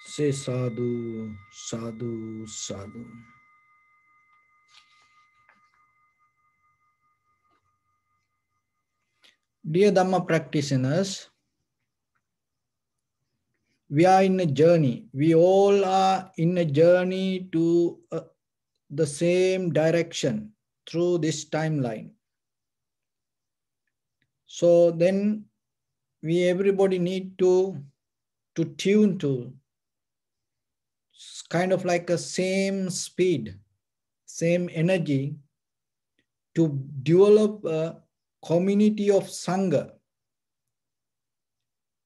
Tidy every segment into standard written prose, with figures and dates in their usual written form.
Say sadhu, sadhu, sadhu. Dear Dhamma practitioners, we are in a journey. We all are in a journey to the same direction through this timeline. So then everybody need to tune to kind of like a same speed, same energy to develop a community of Sangha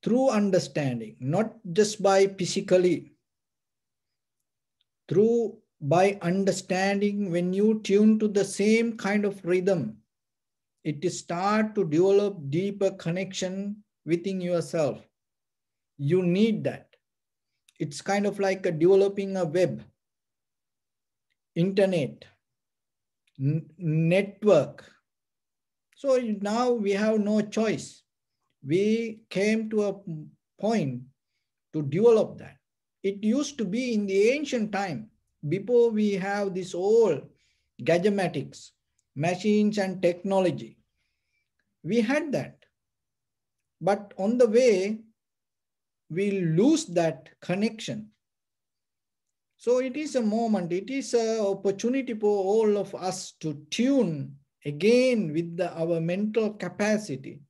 through understanding, not just by physically, through by understanding. When you tune to the same kind of rhythm, it start to develop deeper connection within yourself. You need that. It's kind of like developing a web, internet, network. So now we have no choice. We came to a point to develop that. It used to be in the ancient time, before we have this all gadgematics, machines and technology. We had that. But on the way, we lose that connection. So it is a moment, it is an opportunity for all of us to tune again with our mental capacity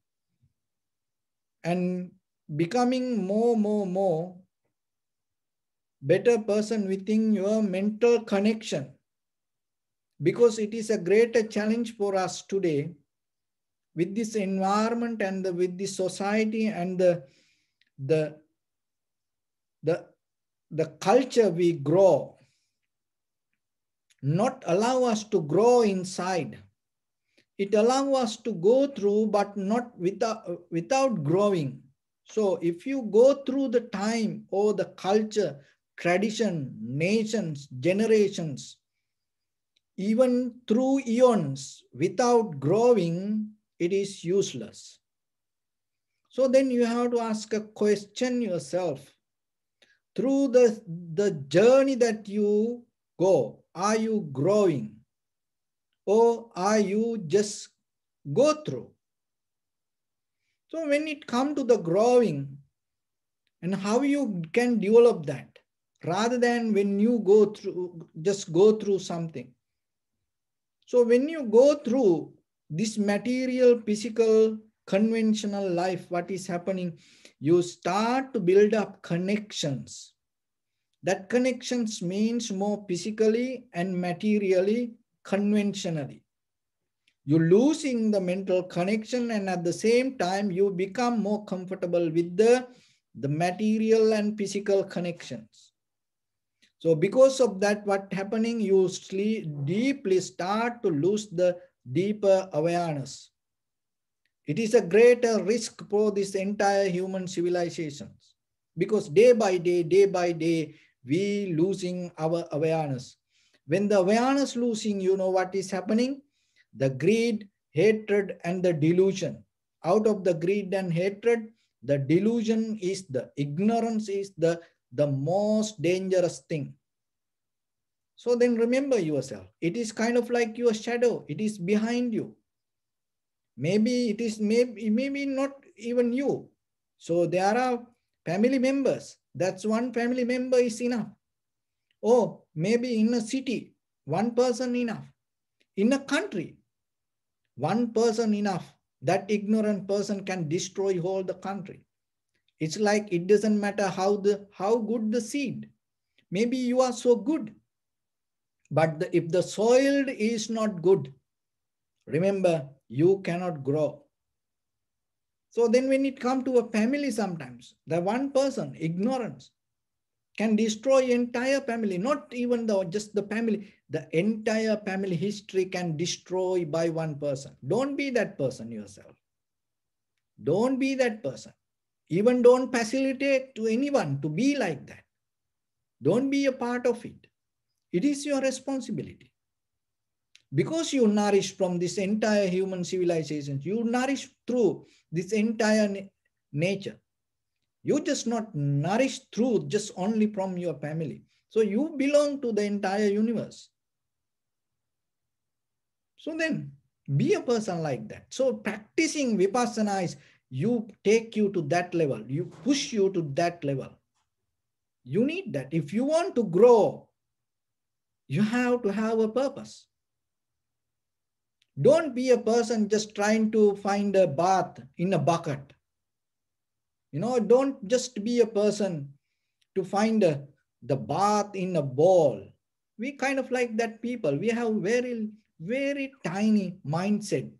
and becoming more better person within your mental connection, because it is a greater challenge for us today with this environment and with the society and the culture we grow, not allow us to grow inside. It allows us to go through, but not without growing. So if you go through the time or the culture, tradition, nations, generations, even through eons, without growing, it is useless. So then you have to ask a question yourself. Through the journey that you go, are you growing? Or are you just go through? So when it comes to the growing and how you can develop that, rather than when you go through, just go through something. So when you go through this material, physical, conventional life, what is happening? You start to build up connections. That connections means more physically and materially, conventionally. You're losing the mental connection, and at the same time, you become more comfortable with the material and physical connections. So because of that, what happening? You deeply start to lose the deeper awareness. It is a greater risk for this entire human civilizations, because day by day, we losing our awareness. When the awareness losing, you know what is happening? The greed, hatred, and the delusion. Out of the greed and hatred, the delusion is the ignorance is the most dangerous thing. So then remember yourself. It is kind of like your shadow. It is behind you. Maybe it is maybe not even you. So there are family members. That's one family member is enough. Or maybe in a city, one person enough. In a country, one person enough. That ignorant person can destroy whole the country. It's like it doesn't matter how good the seed. Maybe you are so good, but if the soil is not good, remember, you cannot grow. So then when it comes to a family, sometimes the one person, ignorance, can destroy entire family, not even just the family, the entire family history can destroy by one person. Don't be that person yourself. Don't be that person. Even don't facilitate to anyone to be like that. Don't be a part of it. It is your responsibility. Because you nourish from this entire human civilization, you nourish through this entire nature. You just not nourish truth just only from your family. So you belong to the entire universe. So then be a person like that. So practicing vipassana is you take you to that level. You push you to that level. You need that. If you want to grow, you have to have a purpose. Don't be a person just trying to find a bath in a bucket. Don't just be a person to find the bath in a bowl. We kind of like that people. We have very, very tiny mindset.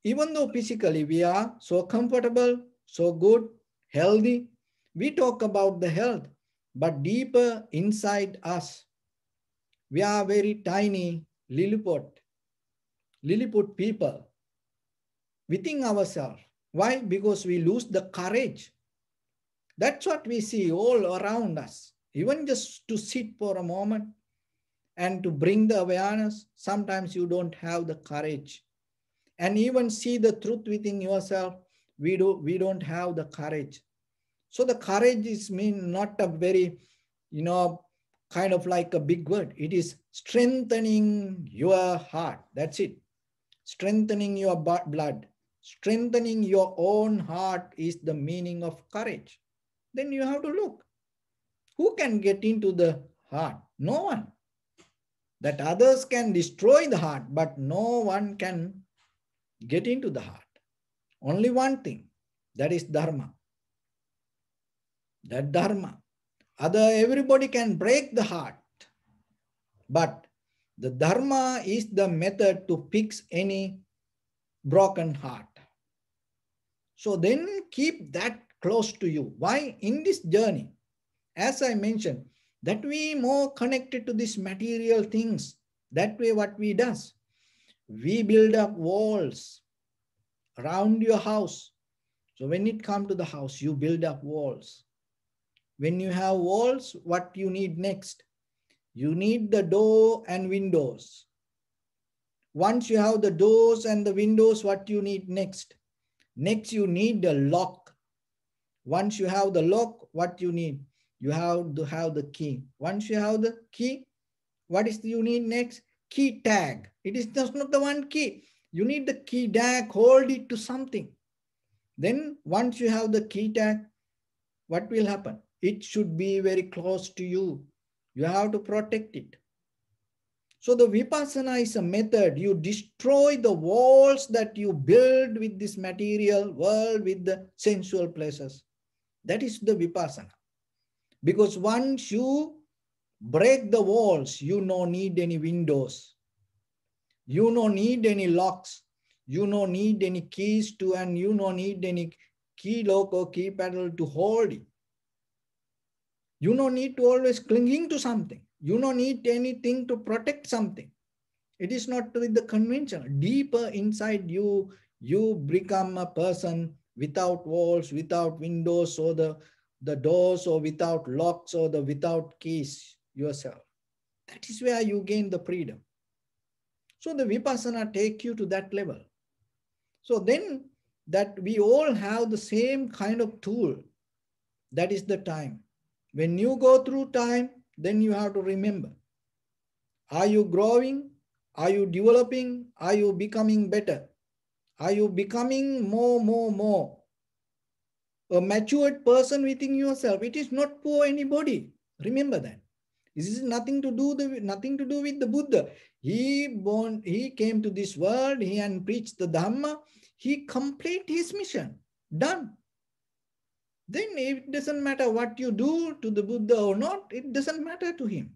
Even though physically we are so comfortable, so good, healthy, we talk about the health, but deeper inside us, we are very tiny Lilliput people within ourselves. Why? Because we lose the courage. That's what we see all around us. Even just to sit for a moment and to bring the awareness, sometimes you don't have the courage. And even see the truth within yourself, we don't have the courage. So the courage is mean not a very, kind of like a big word. It is strengthening your heart. That's it. Strengthening your blood. Strengthening your own heart is the meaning of courage. Then you have to look. Who can get into the heart? No one. That others can destroy the heart, but no one can get into the heart. Only one thing, that is Dharma. That Dharma. Everybody can break the heart, but the Dharma is the method to fix any broken heart. So then keep that close to you. Why? In this journey, as I mentioned, that we more connected to these material things. That way what we does, we build up walls around your house. So when it comes to the house, you build up walls. When you have walls, what you need next? You need the door and windows. Once you have the doors and the windows, what you need next? Next, you need the lock. Once you have the lock, what you need? You have to have the key. Once you have the key, what is you need next? Key tag. It is just not the one key. You need the key tag, hold it to something. Then once you have the key tag, what will happen? It should be very close to you. You have to protect it. So the vipassana is a method. You destroy the walls that you build with this material world, with the sensual pleasures. That is the vipassana. Because once you break the walls, you no need any windows. You no need any locks. You no need any keys to, and you no need any key lock or key pedal to hold it. You no need to always clinging to something. You no need anything to protect something. It is not with the convention. Deeper inside you, you become a person without walls, without windows or the doors, or without locks, or without keys yourself. That is where you gain the freedom. So the vipassana take you to that level. So then that we all have the same kind of tool. That is the time. When you go through time, then you have to remember. Are you growing? Are you developing? Are you becoming better? Are you becoming more a matured person within yourself? It is not for anybody. Remember that. This is nothing to do with the Buddha. He came to this world, he and preached the Dharma, he complete his mission. Done. Then it doesn't matter what you do to the Buddha or not, it doesn't matter to him.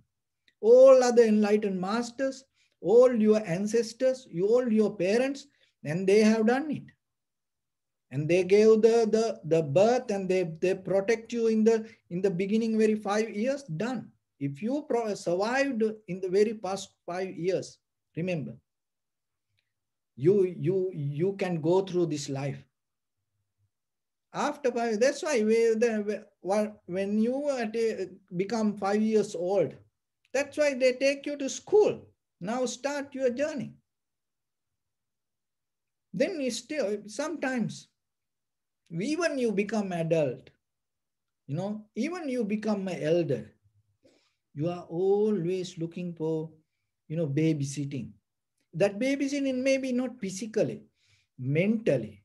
All other enlightened masters, all your ancestors, all your parents, and they have done it. And they gave the birth, and they protect you in the beginning very 5 years, done. If you survived in the very past 5 years, remember, you can go through this life. After 5, that's why when you become 5 years old, that's why they take you to school. Now start your journey. Then you still, sometimes, even you become adult, Even you become an elder, you are always looking for, babysitting. That babysitting may be not physically, mentally.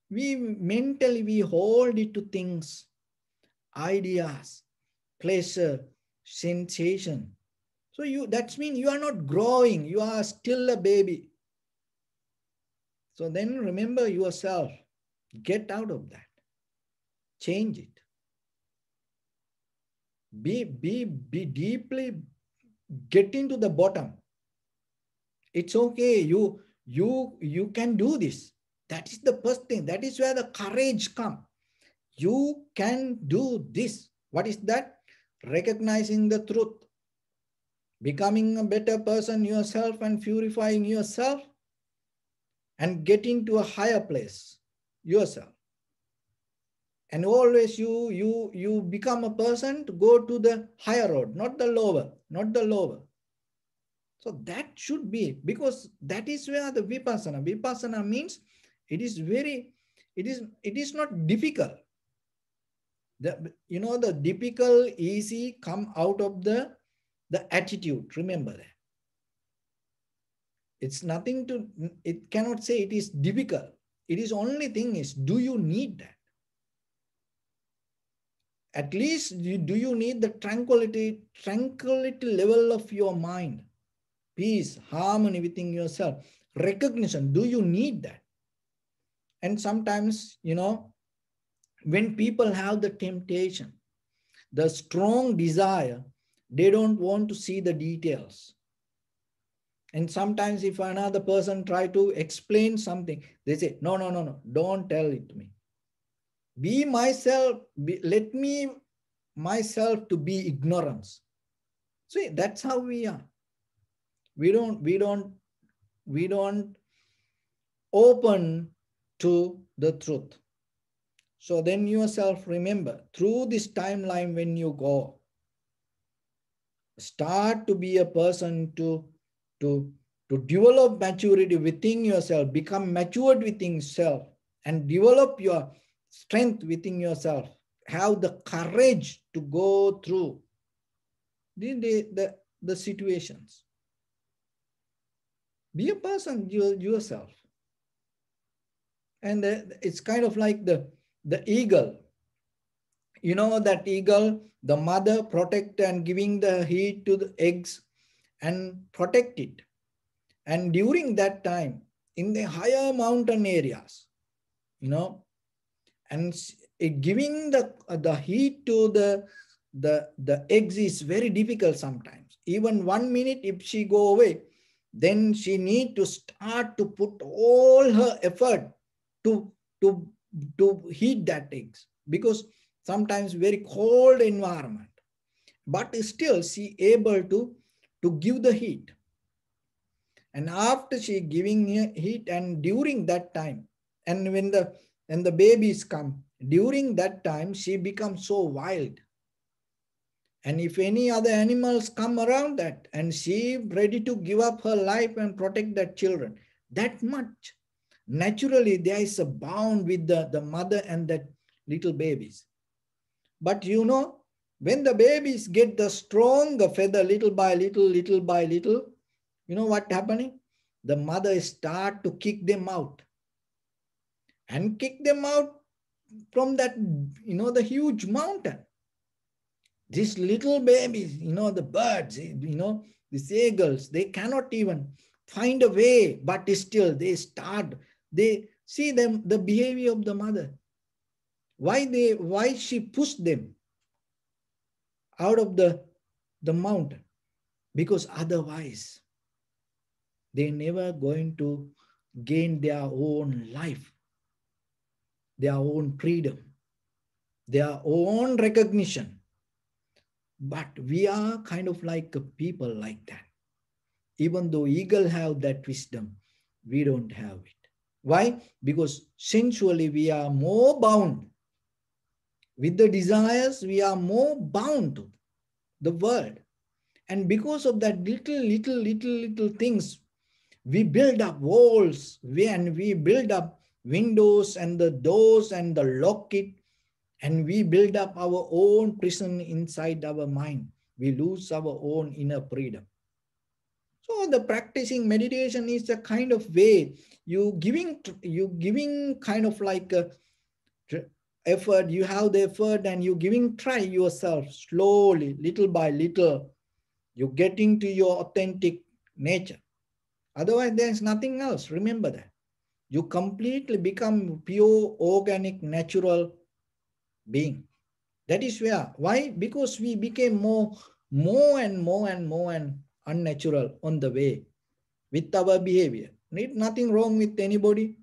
We hold it to things, ideas, pleasure, sensation. So that means you are not growing, you are still a baby. So then remember yourself, get out of that, change it. Be deeply, get into the bottom. It's okay, you can do this. That is the first thing. That is where the courage comes. You can do this. What is that? Recognizing the truth, becoming a better person yourself and purifying yourself and getting to a higher place yourself. And always you become a person to go to the higher road, not the lower. So that should be, because that is where the vipassana means it is not difficult. The difficult, easy come out of the attitude. Remember that. It's nothing to, it cannot say it is difficult. It is only thing is, do you need that? At least do you need the tranquility level of your mind? Peace, harmony within yourself, recognition. Do you need that? And sometimes, when people have the temptation, the strong desire, they don't want to see the details. And sometimes if another person try to explain something, they say, no, don't tell it to me. Be myself, let me myself to be ignorance. See, that's how we are. We don't open to the truth. So then yourself remember, through this timeline when you go, start to be a person to develop maturity within yourself, become matured within yourself, and develop your strength within yourself. Have the courage to go through the situations. Be a person yourself. And it's kind of like the eagle. That eagle, the mother protect and giving the heat to the eggs and protect it. And during that time, in the higher mountain areas, and giving the heat to the eggs is very difficult sometimes. Even 1 minute, if she go away, then she need to start to put all her effort to heat that eggs, because sometimes very cold environment, but still she able to give the heat. And after she giving heat, and during that time, and when the babies come, during that time she becomes so wild. And if any other animals come around that, and she ready to give up her life and protect that children, that much. Naturally, there is a bond with the mother and that little babies. But when the babies get the stronger feather little by little, what happening? The mother start to kick them out. And kick them out from that, the huge mountain. These little babies, the birds, the seagulls, they cannot even find a way, but still they see them, the behavior of the mother. Why she pushed them out of the mountain? Because otherwise, they never going to gain their own life, their own freedom, their own recognition. But we are kind of like a people like that. Even though eagle have that wisdom, we don't have it. Why? Because sensually we are more bound. With the desires, we are more bound to the world. And because of that little things, we build up walls, and we build up windows and the doors and the lock it, And we build up our own prison inside our mind. We lose our own inner freedom. So the practicing meditation is a kind of way you giving kind of like a effort. You have the effort and you giving try yourself slowly, little by little. You getting to your authentic nature. Otherwise, there is nothing else. Remember that. You completely become pure, organic, natural being. That is where. Why? Because we became more and unnatural on the way with our behavior. Need nothing wrong with anybody.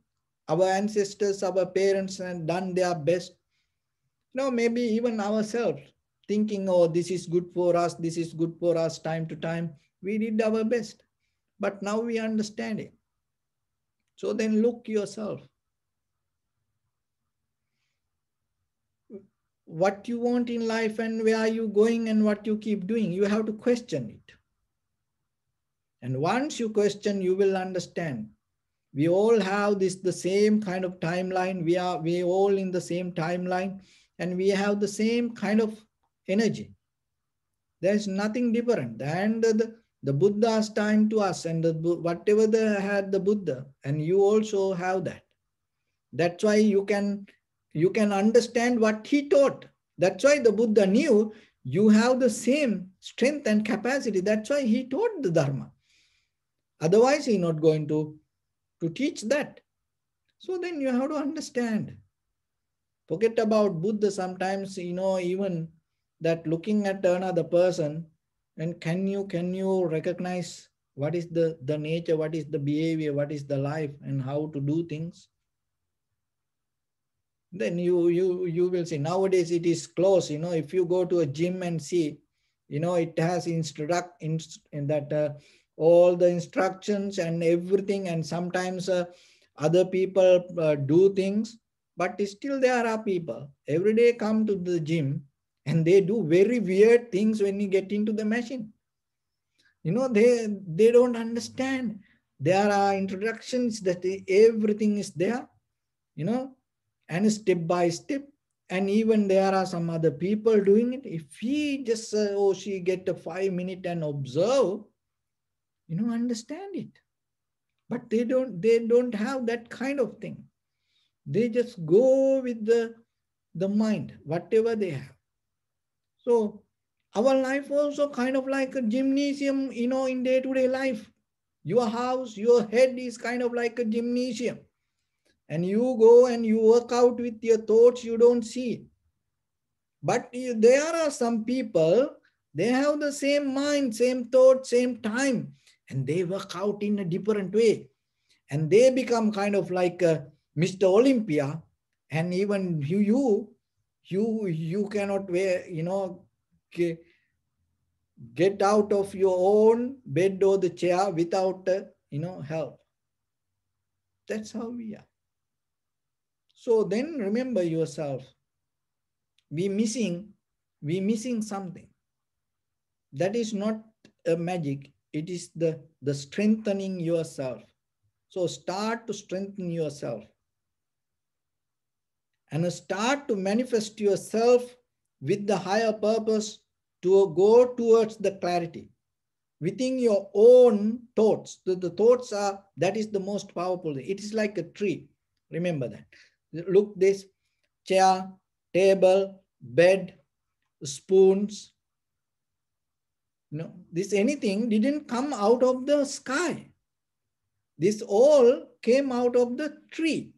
Our ancestors, our parents have done their best. Maybe even ourselves thinking, oh, this is good for us, this is good for us, time to time. We did our best. But now we understand it. So then look yourself. What you want in life and where are you going and what you keep doing. You have to question it. And once you question, you will understand. We all have the same kind of timeline. We all in the same timeline and we have the same kind of energy. There is nothing different. And the Buddha's time to us and whatever they had the Buddha, and you also have that. That's why you can understand what he taught. That's why the Buddha knew you have the same strength and capacity. That's why he taught the Dharma. Otherwise, he's not going to teach that. So then you have to understand. Forget about Buddha sometimes, even that looking at another person, and can you recognize what is the nature, what is the behavior, what is the life, and how to do things? Then you will see. Nowadays it is close. If you go to a gym and see, it has in that all the instructions and everything, and sometimes other people do things, but still there are people every day come to the gym and they do very weird things when you get into the machine. They don't understand. There are introductions that everything is there, and step by step. And even there are some other people doing it. If he just she get a 5 minute and observe, understand it. But they don't have that kind of thing. They just go with the mind, whatever they have. So our life also kind of like a gymnasium, in day-to-day life. Your house, your head is kind of like a gymnasium. And you go and you work out with your thoughts, you don't see. But there are some people, they have the same mind, same thought, same time, and they work out in a different way. And they become kind of like Mr. Olympia. And even you cannot get out of your own bed or the chair without help. That's how we are. So then remember yourself. We missing something. That is not a magic. It is the strengthening yourself. So start to strengthen yourself. And start to manifest yourself with the higher purpose to go towards the clarity. Within your own thoughts. The thoughts that is the most powerful. It is like a tree. Remember that. Look, this chair, table, bed, spoons, this anything didn't come out of the sky. This all came out of the tree.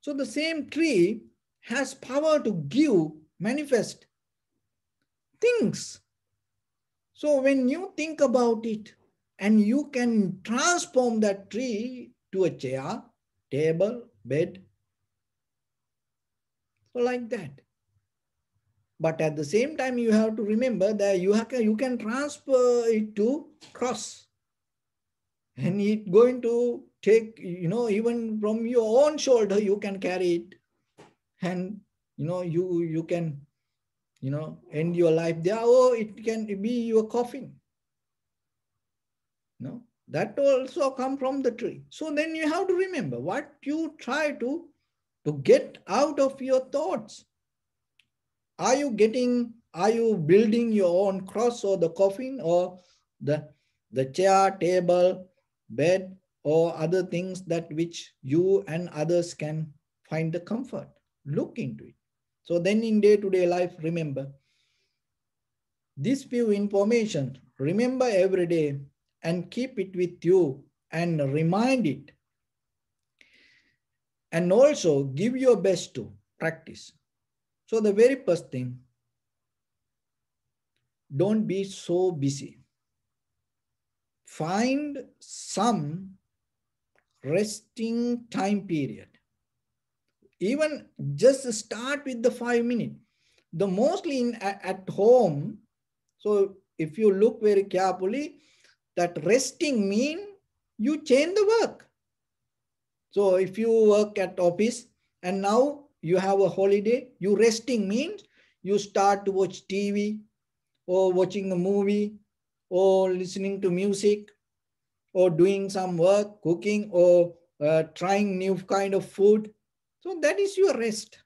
So the same tree has power to give, manifest things. So when you think about it, and you can transform that tree to a chair, table, bed, so like that. But at the same time, you have to remember that you can transfer it to cross. And it's going to take, even from your own shoulder, you can carry it. And, you can, end your life there. Or it can be your coffin. That also come from the tree. So then you have to remember what you try to to get out of your thoughts. Are you building your own cross or the coffin or the chair, table, bed, or other things that which you and others can find the comfort? Look into it. So then in day-to-day life, remember this few information, remember every day and keep it with you and remind it. And also give your best to practice. So the very first thing, don't be so busy. Find some resting time period. Even just start with the 5 minutes. The mostly at home, so if you look very carefully, that resting mean you change the work. So if you work at office and now you have a holiday, you resting means you start to watch TV or watching a movie or listening to music or doing some work, cooking or trying new kind of food. So that is your rest.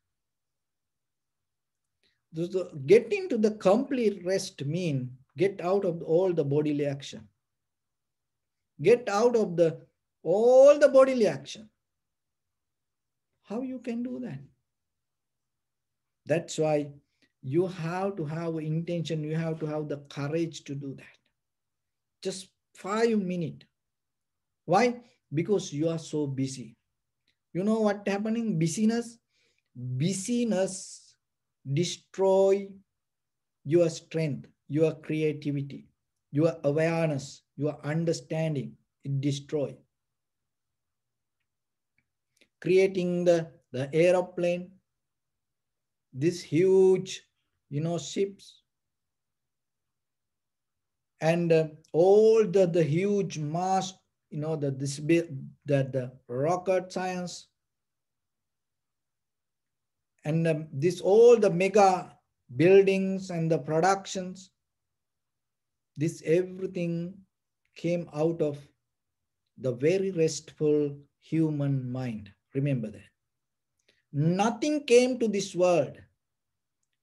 So get into the complete rest mean get out of all the bodily action. Get out of all the bodily action. How you can do that? That's why you have to have intention. You have to have the courage to do that. Just 5 minutes. Why? Because you are so busy. You know what happening? Busyness destroy your strength, your creativity, your awareness, your understanding. It destroy. Creating the aeroplane, this huge, ships, and all the huge mass, the rocket science, and this all the mega buildings and the productions, this everything came out of the very restful human mind. Remember that. Nothing came to this world.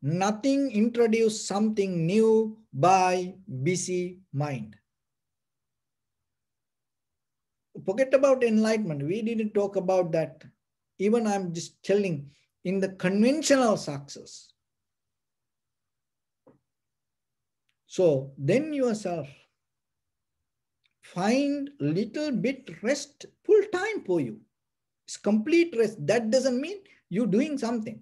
Nothing introduced something new by busy mind. Forget about enlightenment. We didn't talk about that. Even I'm just telling in the conventional success. So then yourself find little bit rest, full time for you. It's complete rest. That doesn't mean you're doing something.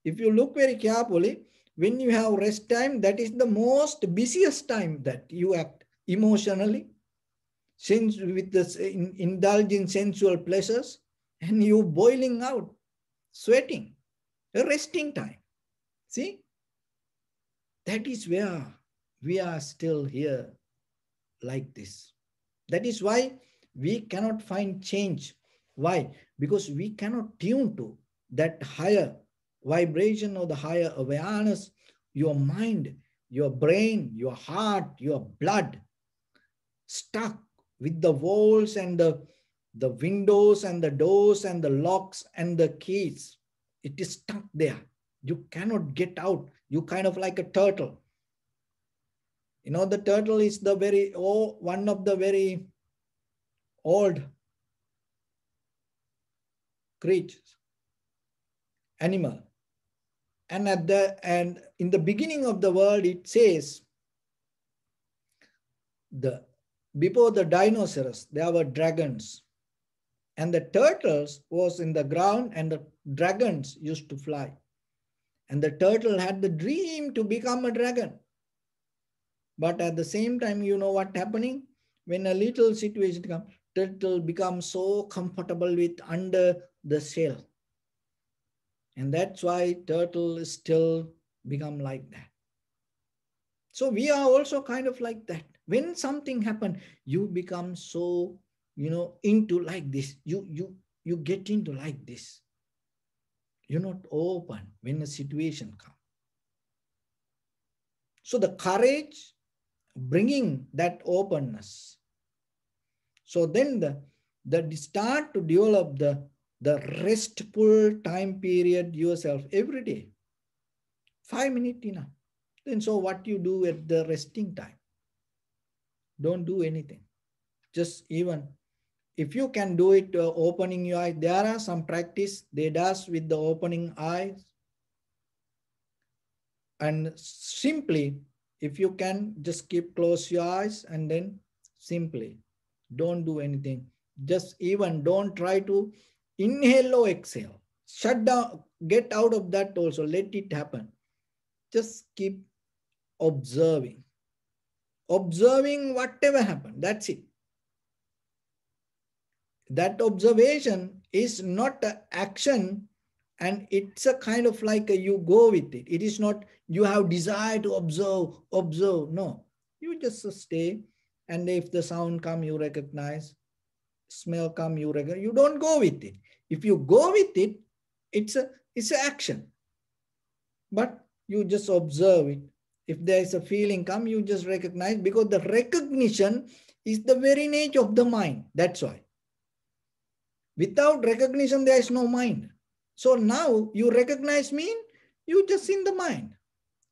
If you look very carefully, when you have rest time, that is the most busiest time that you act emotionally, since with this indulge in sensual pleasures, and you boiling out, sweating, a resting time. See, that is where we are still here like this. That is why we cannot find change. Why? Because we cannot tune to that higher vibration or the higher awareness, your mind, your brain, your heart, your blood, stuck with the walls and the windows and the doors and the locks and the keys. It is stuck there. You cannot get out. You kind of like a turtle. The turtle is one of the very old creatures, animal. And in the beginning of the world, it says before the dinosaurs, there were dragons. And the turtles was in the ground and the dragons used to fly. And the turtle had the dream to become a dragon. But at the same time, you know what happening? When a little situation comes, turtle becomes so comfortable with under the shell. And that's why turtle still become like that. So we are also kind of like that. When something happens, you become so, into like this. You get into like this. You're not open when a situation comes. So the courage, bringing that openness. So then the start to develop the restful time period yourself every day. 5 minutes enough. Then so what you do at the resting time? Don't do anything. Just even if you can do it opening your eyes, there are some practice they does with the opening eyes. And simply, if you can just keep close your eyes and then simply don't do anything. Just even don't try to inhale or exhale. Shut down, get out of that also. Let it happen. Just keep observing. Observing whatever happened. That's it. That observation is not an action, and it's a kind of like you go with it. It is not you have desire to observe. No, you just stay, and if the sound come, you recognize. Smell come, you recognize. You don't go with it. If you go with it, it's an action. But you just observe it. If there is a feeling come, you just recognize, because the recognition is the very nature of the mind. That's why. Without recognition, there is no mind. So now you recognize mean you just in the mind.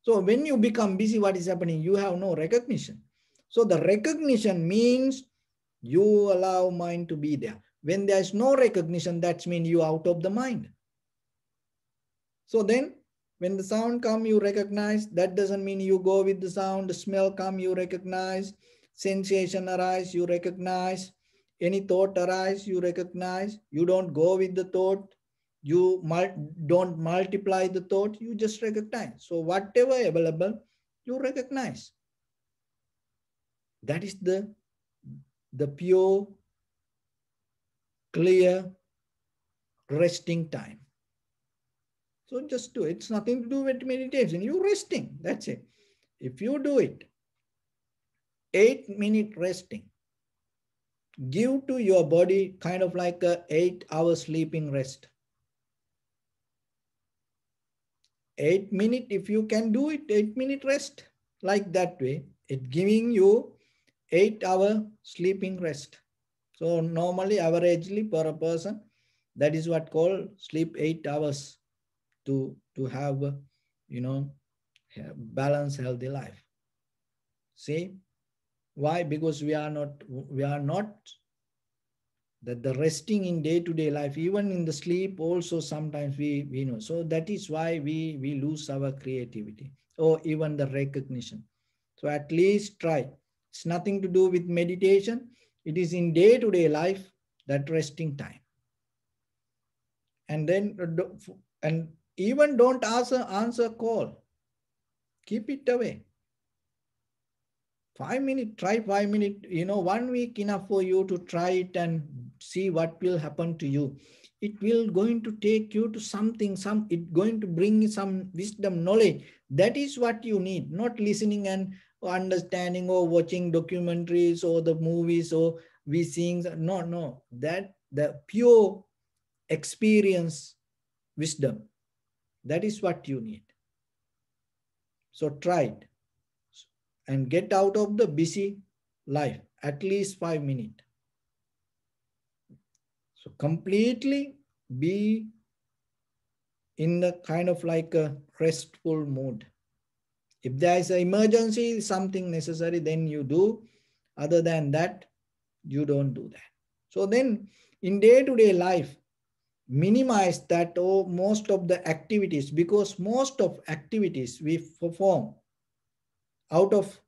So when you become busy, what is happening? You have no recognition. So the recognition means you allow mind to be there. When there is no recognition, that means you out of the mind. So then when the sound come, you recognize. That doesn't mean you go with the sound. The smell come, you recognize. Sensation arise, you recognize. Any thought arise, you recognize. You don't go with the thought. You don't multiply the thought. You just recognize. So whatever available, you recognize. That is the pure, clear, resting time. So just do it. It's nothing to do with meditation. You're resting. That's it. If you do it, 8-minute resting, give to your body kind of like a 8-hour sleeping rest. 8 minutes, if you can do it, 8-minute rest like that way, it giving you 8-hour sleeping rest. So normally, averagely per a person, that is what called sleep 8 hours to have, balanced, healthy life. See, why? Because we are not that the resting in day-to-day life, even in the sleep also sometimes we know. So that is why we lose our creativity or even the recognition. So at least try. It's nothing to do with meditation. It is in day-to-day life, that resting time. And then, and even don't answer call. Keep it away. 5 minutes, try 5 minutes, 1 week enough for you to try it and see what will happen to you. It will going to take you to something, it going to bring some wisdom, knowledge. That is what you need, not listening and understanding or watching documentaries or the movies or we seeing. No, that the pure experience, wisdom, that is what you need. So try it and get out of the busy life, at least 5 minutes. So completely be in the kind of like a restful mood. If there is an emergency, something necessary, then you do. Other than that, you don't do that. So then in day-to-day life, minimize that most of the activities, because most of activities we perform out of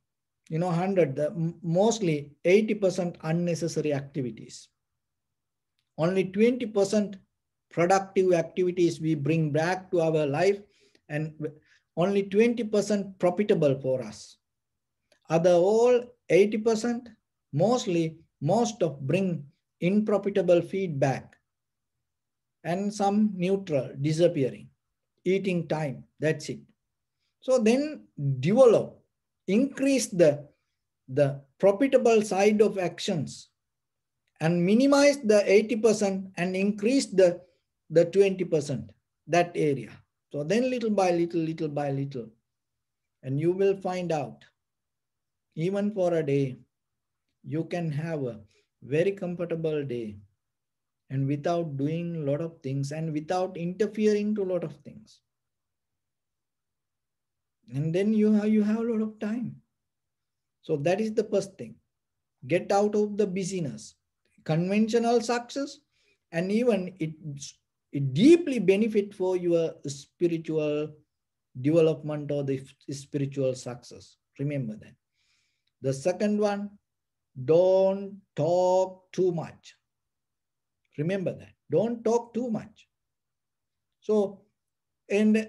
100, mostly 80% unnecessary activities. Only 20% productive activities we bring back to our life, and only 20% profitable for us. Other all 80%, most of bring unprofitable feedback, and some neutral, disappearing, eating time, that's it. So then develop, increase the profitable side of actions and minimize the 80% and increase the 20%, that area. So then little by little, and you will find out, even for a day, you can have a very comfortable day and without doing a lot of things and without interfering to a lot of things. And then you have a lot of time. So that is the first thing. Get out of the busyness. Conventional success, and even it deeply benefit for your spiritual development or the spiritual success. Remember that. The second one, don't talk too much. Remember that. Don't talk too much. So, and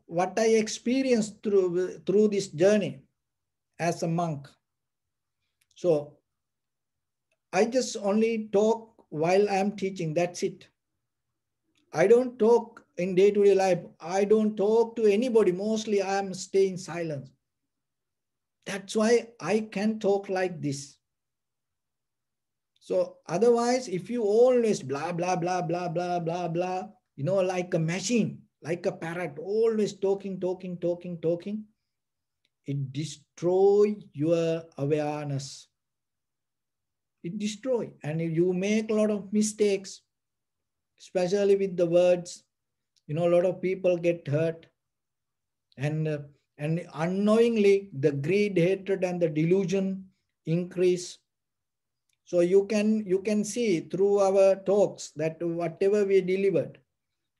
what I experienced through this journey as a monk. So I just only talk while I'm teaching. That's it. I don't talk in day-to-day life. I don't talk to anybody. Mostly I am staying silent. That's why I can talk like this. So otherwise, if you always blah, blah, blah, blah, blah, blah, blah, like a machine, like a parrot, always talking, talking, talking, talking, it destroys your awareness. It destroys. And you make a lot of mistakes, especially with the words. A lot of people get hurt. And unknowingly, the greed, hatred, and the delusion increase. So you can see through our talks that whatever we delivered,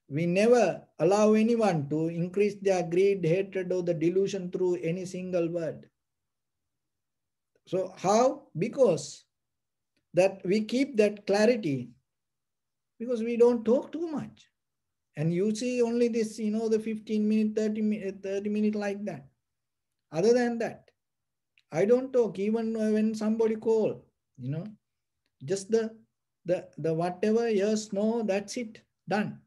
we never allow anyone to increase their greed, hatred, or the delusion through any single word. So how? Because that we keep that clarity, because we don't talk too much. And you see only this, the 15 minute, 30 minute like that. Other than that, I don't talk even when somebody call, just the whatever, yes, no, that's it, done.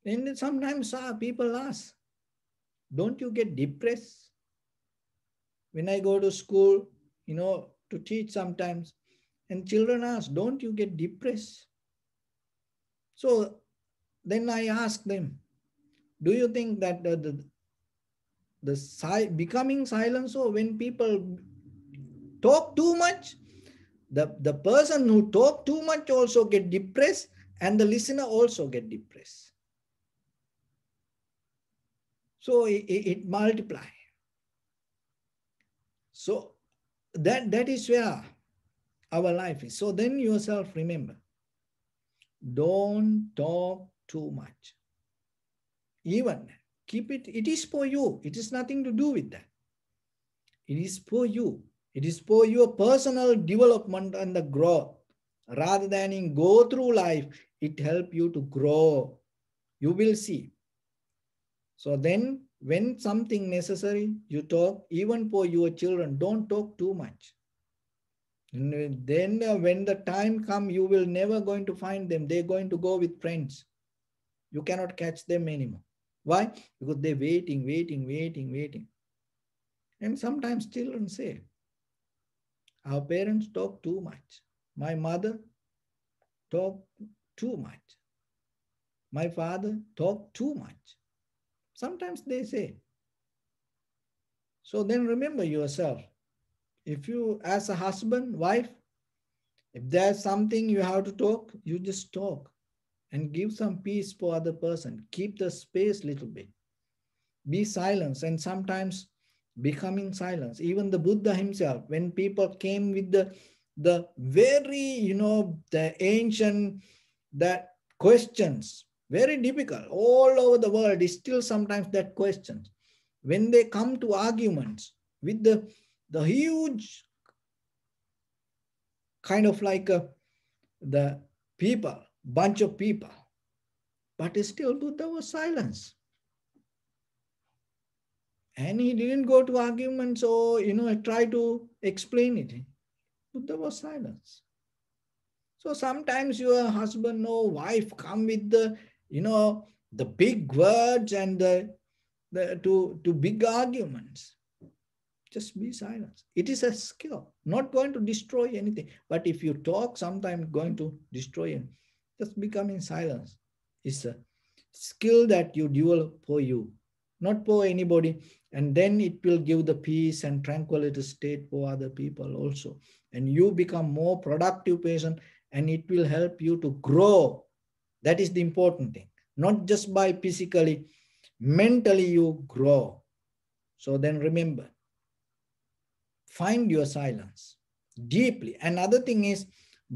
And sometimes people ask, don't you get depressed? When I go to school, to teach sometimes, and children ask, don't you get depressed? So then I ask them, do you think that becoming silent, so when people talk too much, the person who talk too much also get depressed, and the listener also get depressed. So it multiply. So that is where our life is. So then yourself remember, don't talk too much. Even keep it, it is for you. It is nothing to do with that. It is for you. It is for your personal development and the growth. Rather than go through life, it helps you to grow. You will see. So then when something necessary, you talk. Even for your children, don't talk too much. And then when the time comes, you will never going to find them. They're going to go with friends. You cannot catch them anymore. Why? Because they're waiting, waiting, waiting, waiting. And sometimes children say, our parents talk too much. My mother talked too much. My father talked too much. Sometimes they say. So then remember yourself. If you, as a husband, wife, if there's something you have to talk, you just talk and give some peace for other person. Keep the space a little bit. Be silent, and sometimes becoming silence. Even the Buddha himself, when people came with the very, the ancient, that questions, very difficult, all over the world is still sometimes that questions. When they come to arguments with the huge kind of like the people, bunch of people, but still Buddha was silence. And he didn't go to arguments or, try to explain it. Buddha was silence. So sometimes your husband or wife come with the big words and to big arguments. Just be silent. It is a skill, not going to destroy anything. But if you talk, sometimes going to destroy it. Just becoming silence is a skill that you develop for you, not for anybody. And then it will give the peace and tranquility state for other people also. and you become more productive person, and it will help you to grow. That is the important thing. Not just by physically, mentally you grow. So then remember, find your silence deeply. Another thing is,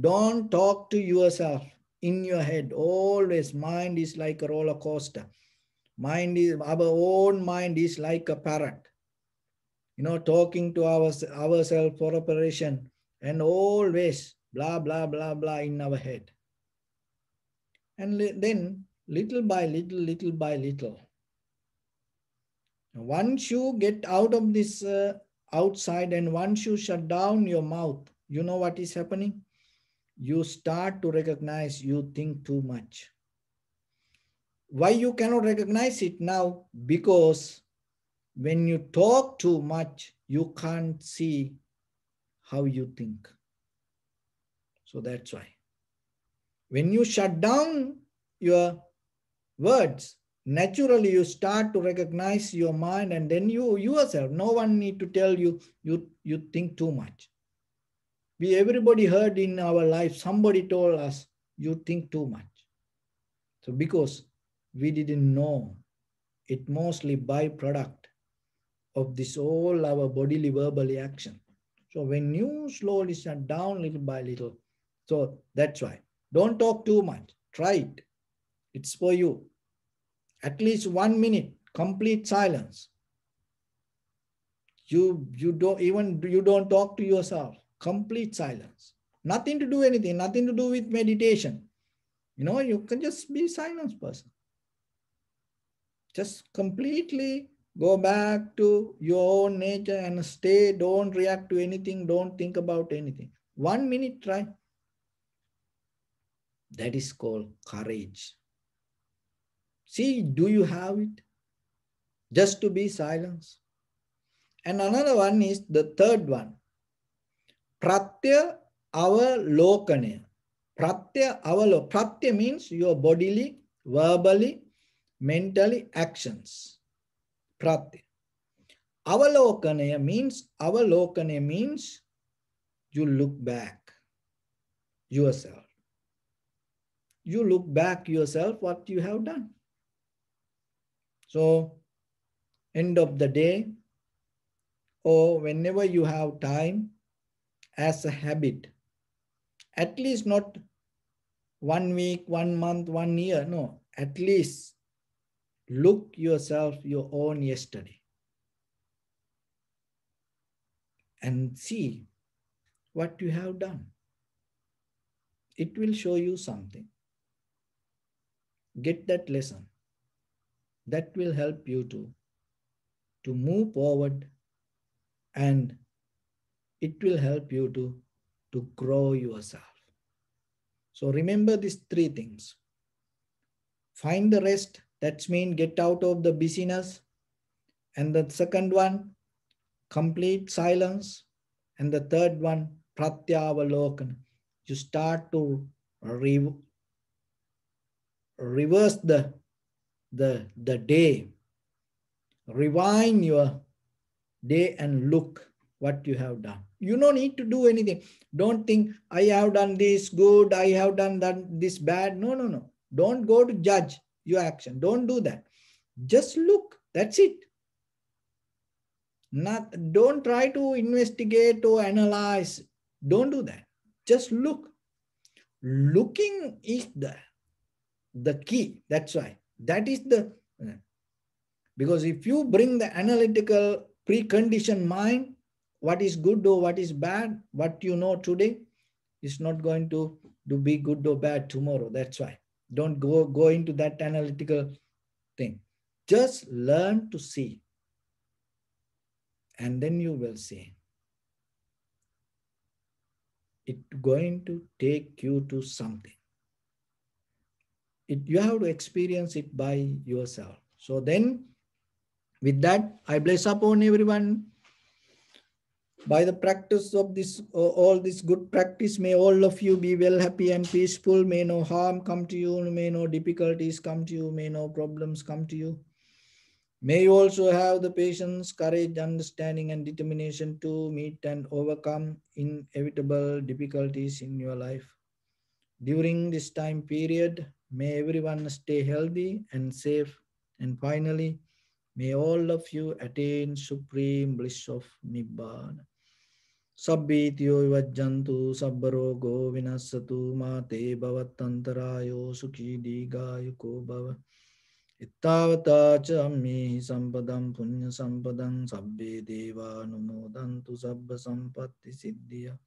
don't talk to yourself in your head. Always, mind is like a roller coaster. Our own mind is like a parrot, talking to ourselves for operation, and always blah, blah, blah, blah in our head. And then little by little, little by little, once you get out of this outside, and once you shut down your mouth, you know what is happening? You start to recognize you think too much. Why you cannot recognize it now? Because when you talk too much, you can't see how you think. So that's why. When you shut down your words, naturally you start to recognize your mind, and then you yourself, no one need to tell you, you think too much. Everybody heard in our life, somebody told us, you think too much. So because we didn't know, it mostly byproduct of this all our bodily verbally action. So when you slowly shut down little by little, so that's why. Don't talk too much. Try it. It's for you. At least 1 minute, complete silence. You don't talk to yourself. Complete silence. Nothing to do anything, nothing to do with meditation. You can just be a silent person. Just completely go back to your own nature and stay. Don't react to anything. Don't think about anything. 1 minute, try. That is called courage. See, do you have it? Just to be silence. And another one is the third one. Pratya avalokana. Pratya avalokana. Pratya means your bodily, verbally, mentally actions. Pratya. Avalokana means you look back yourself. You look back yourself what you have done. So, end of the day, or whenever you have time, as a habit, at least not 1 week, 1 month, 1 year, no, at least look yourself your own yesterday and see what you have done. It will show you something. Get that lesson. That will help you to move forward, and it will help you to grow yourself. So remember these 3 things. Find the rest. That means get out of the busyness. And the second one, complete silence. And the third one, pratyavalokan. You start to reverse the day. Rewind your day and look what you have done. You don't need to do anything. Don't think, I have done this good, I have done this bad. No. Don't go to judge your action. Don't do that. Just look. That's it. Don't try to investigate or analyze. Don't do that. Just look. Looking is the key. That's why. That is because if you bring the analytical preconditioned mind, what is good or what is bad, what you know today is not going to be good or bad tomorrow. That's why. Don't go into that analytical thing. Just learn to see. And then you will see. It's going to take you to something. You have to experience it by yourself. So then, with that, I bless upon everyone. By the practice of this, all this good practice, may all of you be well, happy and peaceful. May no harm come to you. May no difficulties come to you. May no problems come to you. May you also have the patience, courage, understanding, and determination to meet and overcome inevitable difficulties in your life. During this time period, may everyone stay healthy and safe. And finally, may all of you attain supreme bliss of Nibbana. Sabbityo vajjantu sabbarogo vinasatu mate bhavatantarayo sukhi digayuko bhava. Ittavata cha ammi sampadam punya sampadam sabbe deva numodantu sabba sampatti siddhya.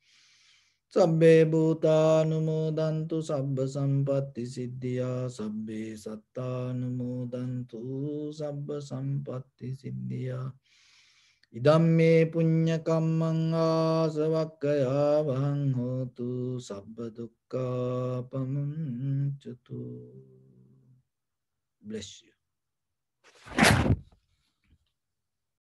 Sabbe bhuta numodantu sabba sampatti siddhya. Sabbe satta numodantu sabba sampatti siddhya. Idamme punya kammang asavakkaya vahang hotu sabba dukkha pamunchatu. Bless you.